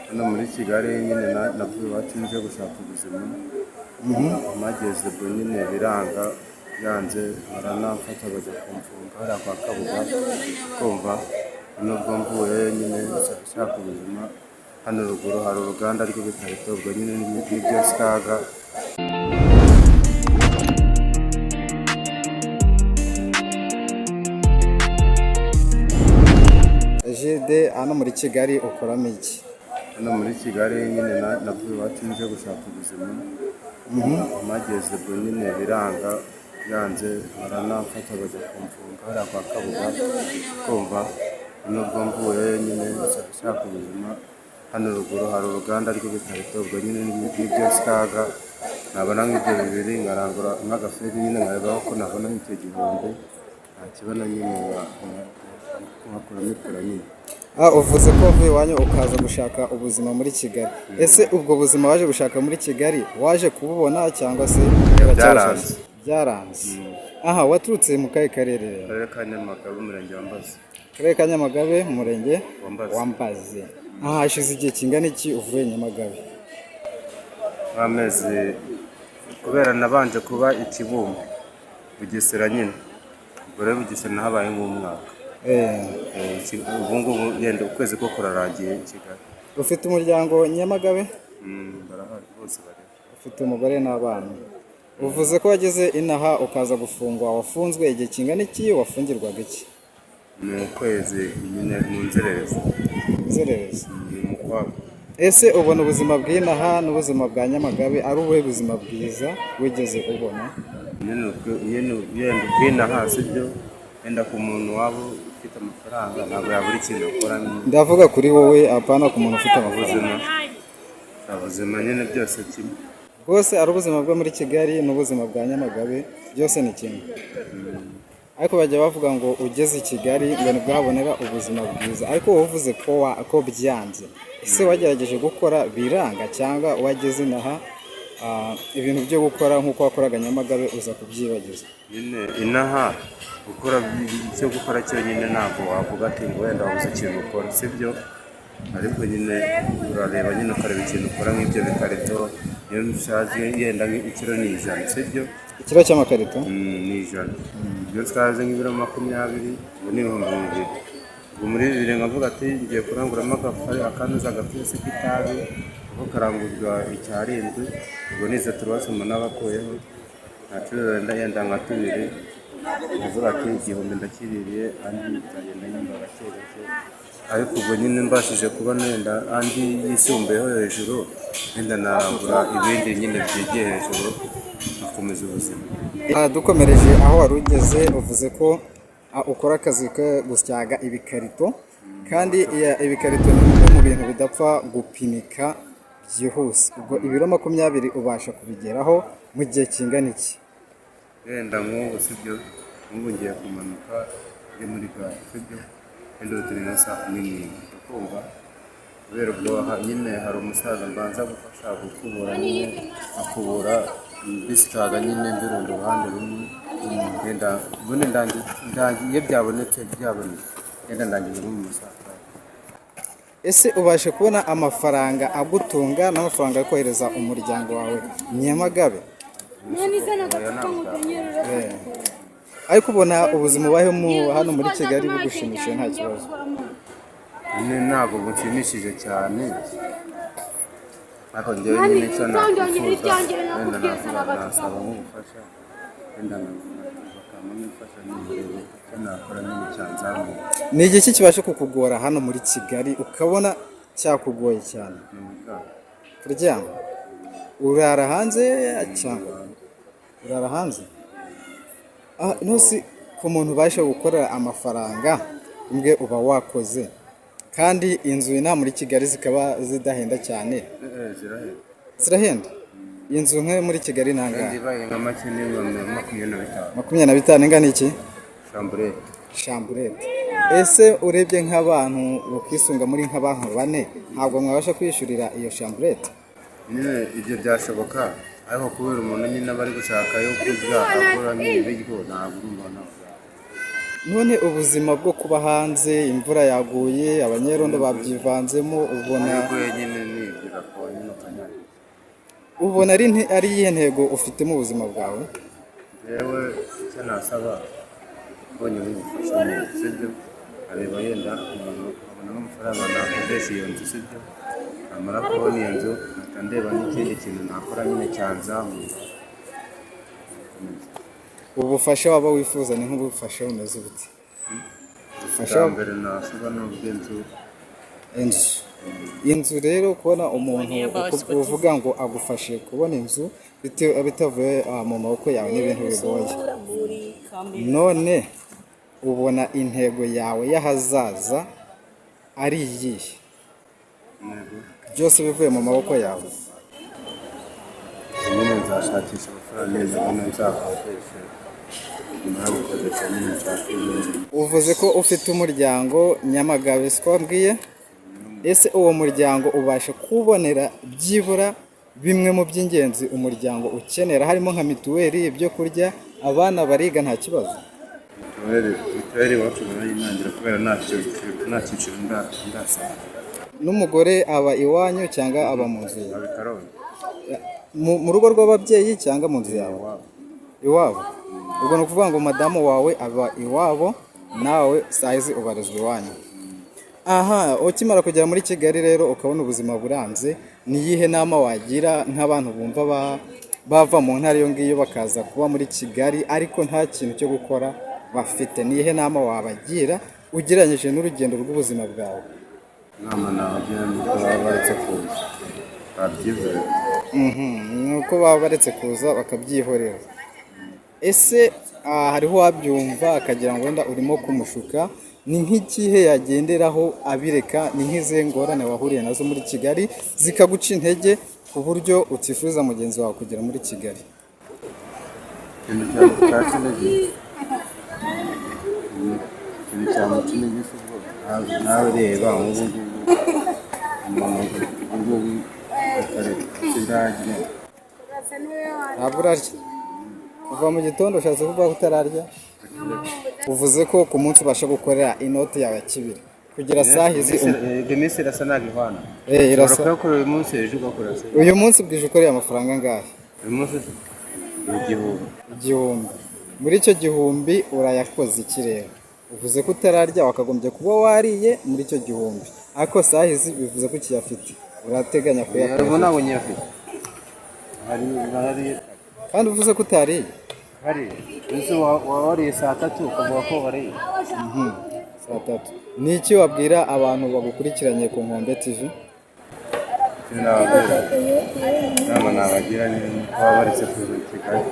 hano muri Kigali nyine navuye iwacu nje gushaka ubuzima mageze ubwo nyine biranga yanze baranamfata bajya kumfunga hariya kwa Kabuga kumva nubwo mvuye nyine nshaka ubuzima hano ruguru hari uruganda rw'ibikarito ubwo nyine n'ibyo Skaga. Jide hano muri Kigali ukoramo iki? Hano muri Kigali nyine navuye iwacu nje gushaka ubuzima mageze ubwo nyine biranga yanze baranamfata bajya kumfunga hariya kwa Kabuga kumva nubwo mvuye nyine nshaka ubuzima hano ruguru hari uruganda rw'ibikarito ubwo nyine n'ibyo Skaga nabona nk'ibyo bibiri nkarangura nk'agaferi nyine nkarebaho ko nabona nk'icyo gihumbi nta kibona nyine nkakora mikora nyine. Uvuze ko uvuye iwanyu ukaza gushaka ubuzima muri Kigali. Ese ubwo buzima waje gushaka muri Kigali waje kububona cyangwa se byaranze? Byaranze. Aha, waturutse mu kahe karere? Karere ka Nyamagabe, umurenge wa Mbazi. Karere ka Nyamagabe, umurenge wa Mbazi. Aha, hashize igihe kingana iki uvuye Nyamagabe? Amezi kubera nabanje kuba Ikibumbe Bugesera nyine ubwo rero Bugesera nahabaye nk'umwaka. Ubu ngubu yenda ukwezi ko kurarangiye Kigali. Ufite umuryango Nyamagabe? Barahari bose bari. Ufite umugore n'abana. Uvuze ko wageze inaha ukaza gufungwa, wafunzwe igihe kingana iki, wafungirwaga iki? Ni ukwezi nyine mu nzererezi. Nzererezi? Mu kwabo. Ese ubona ubuzima bw'inaha n'ubuzima bwa Nyamagabe ari ubuhe buzima bwiza wigeze ubona? Nyine yenda ubw'inaha sibyo yenda ku muntu waba ufite amafaranga ntabwo yabura ikintu akora. Ndavuga kuri wowe apana ku muntu ufite amafaranga. Ubuzima nyine byose kimwe. Bwose ari ubuzima bwo muri Kigali n'ubuzima bwa Nyamagabe byose ni kimwe. Ariko bajya bavuga ngo ugeze i Kigali ngo nibwo habonera ubuzima bwiza, ariko wowe uvuze ko byanze. Ese wagerageje gukora biranga cyangwa wageze inaha ibintu byo gukora nk'uko wakoraga Nyamagabe uza kubyibagiza? Nyine inaha gukora icyo gukora cyonyine ntabwo wavuga ati ngo wenda wabuze ikintu ukora sibyo, ariko nyine urareba nyine ukareba ikintu ukora nk'ibyo bikarito iyo ushaje yenda ikiro ni 100 sibyo. Ikiro cy'amakarito ni 100 iyo twaze nk'ibiro 20 ubu ni 200. Ubu muri bibiri nkavuga ati ngiye kuranguramo akanuza agapisi k'itabi ko karangurwa icyarindwi ubwo nize turwasoma n'abakoyeho ntacuruza yenda nka tubiri nkavuga ati igihumbi ndakiririye andi nzagenda nyumva gakereje, ariko ubwo nyine mbashije kuba nenda andi yisumbuyeho hejuru nenda narangura ibindi nyine byegeye hejuru akomeza ubuzima. Dukomereje aho wari ugeze uvuze ko ukora akazi ko gusyaga ibikarito kandi ibikarito ni bimwe mu bintu bidapfa gupimika byihuse. Ubwo ibiro 20 ubasha kubigeraho mu gihe kingana iki? Yenda nk'ubu sibyo nk'ubu ngiye kumanuka ndi muri gare sibyo yenda turi nka saa 10 ukumva kubera ubwo nyine hari umusaza mbanza gufasha gukubura nyine akubura Skaga nyine ndirundo uruhande rumwe yenda ubundi ndangiye byabonetse yenda ndangiye mu musaza. Ese ubashe kubona amafaranga agutunga n'amafaranga yo kohereza umuryango wawe Nyamagabe? Ariko ubona ubuzima ubayemo hano muri Kigali bugushimishije nta kibazo? Ntabwo bushimishije cyane, ariko njyewe nyine icyo nakwifuza wenda nasaba nk'ubufasha wenda bakamufasha n'uburere icyo nakora nyine cyanzamuye. Ni igiki kibasha kukugora hano muri Kigali ukabona cyakugoye cyane? Kuryama? Urara hanze cyangwa urara hanze? Ntusi ku muntu ubasha gukorera amafaranga ubwe uba wakoze kandi inzu inaha muri Kigali zikaba zidahenda cyane. Zirahenda? Inzu nke muri Kigali nangahe? Ndibaye nka make ni 25. 25 ingana iki? Chambrette. Ese urebye nk'abantu bakwisunga muri nk'abantu 4 ntabwo mwabasha kwishurira iyo chambrette? Nyine ibyo byashoboka, ariko kubera umuntu nyine bari gushaka yo kurya akora n'ibiryo ntabwo umuntu. none ubuzima bwo kuba hanze imvura yaguye abanyerondo babyivanzemo ubona ariko nyine nibwira ko nyine ukanyara ubona ari iyihe ntego ufite mu buzima bwawe yewe icyo nasaba ubonye nk'ubufasha mu sibyo areba yenda umuntu akabona n'amafaranga nakodesha iyo nzu sibyo namara kubona iyo nzu nkahita ndeba n'ikindi kintu nakora nyine cyanzamura ubufasha waba wifuza ni nk'ubufasha bumeze bute ubufasha mbere nasaba ni ubw'inzu inzu rero kubona umuntu uvuga ngo agufashe kubona inzu bitavuye mu maboko yawe n'ibintu bigoye none ubona intego yawe y'ahazaza ari iyihe byose bivuye mu maboko yawe nyine nzashakisha amafaranga ndabona nzakodesha nyamara gukodesha nyine nshakisha uvuze ko ufite umuryango Nyamagabe siko wabwiye ese uwo muryango ubasha kubonera byibura bimwe mu by'ingenzi umuryango ukenera harimo nka mituweli ibyo kurya abana bariga nta kibazo mituweli iwacu barayinangira kubera nta cyiciro ndasaba n'umugore aba iwanyu cyangwa aba mu nzu yawe abikarongi mu rugo rw'ababyeyi cyangwa mu nzu yawe iwabo ubwo ni ukuvuga ngo madamu wawe aba iwabo nawe sayizi ubarizwa iwanyu aha ukimara kugera muri Kigali rero ukabona ubuzima buranze ni iyihe nama wagira nk'abantu bumva bava mu ntara iyo ngiyo bakaza kuba muri Kigali ariko nta kintu cyo gukora bafite ni iyihe nama wabagira ugereranyije n'urugendo rw'ubuzima bwawe inama nabagira ni uko baba baretse kuza babyihorera ni uko baba baretse kuza bakabyihorera ese hariho uwabyumva akagira ngo wenda urimo kumushuka ni nk'ikihe yagenderaho abireka ni nk'izihe ngorane wahuriye nazo muri Kigali zikaguca intege ku buryo utifuza mugenzi wawe kugera muri Kigali ikintu cyamuca intege ikintu cyamuca intege si ubwo nawe reba nk'ubu ngubu umuntu akareka sindagira ntabwo urarya kuva mu gitondo ushatse kuvuga ko utararya uvuze ko ku munsi ubasha gukorera inoti yawe ya kibiri kugira sahizi iyo minsi irasa ntabwo ihwana irasa ushobora uyu munsi ejo ugakora se uyu munsi bwije ukoreye amafaranga angahe uyu munsi igihumbi muri icyo gihumbi urayakoze ikirere uvuze ko utararya wakagombye kuba wariye muri icyo gihumbi ariko sahizi bivuze ko ukiyafite urateganya kuyakoresha ubu ntabwo nyiyafite hari kandi uvuze ko utariye hari inzu wariye saa tatu ukavuga ko wariye saa tatu ni iki wabwira abantu bagukurikiranye ku Nkombe TV inama nabagira ni uko baba baretse kuza i Kigali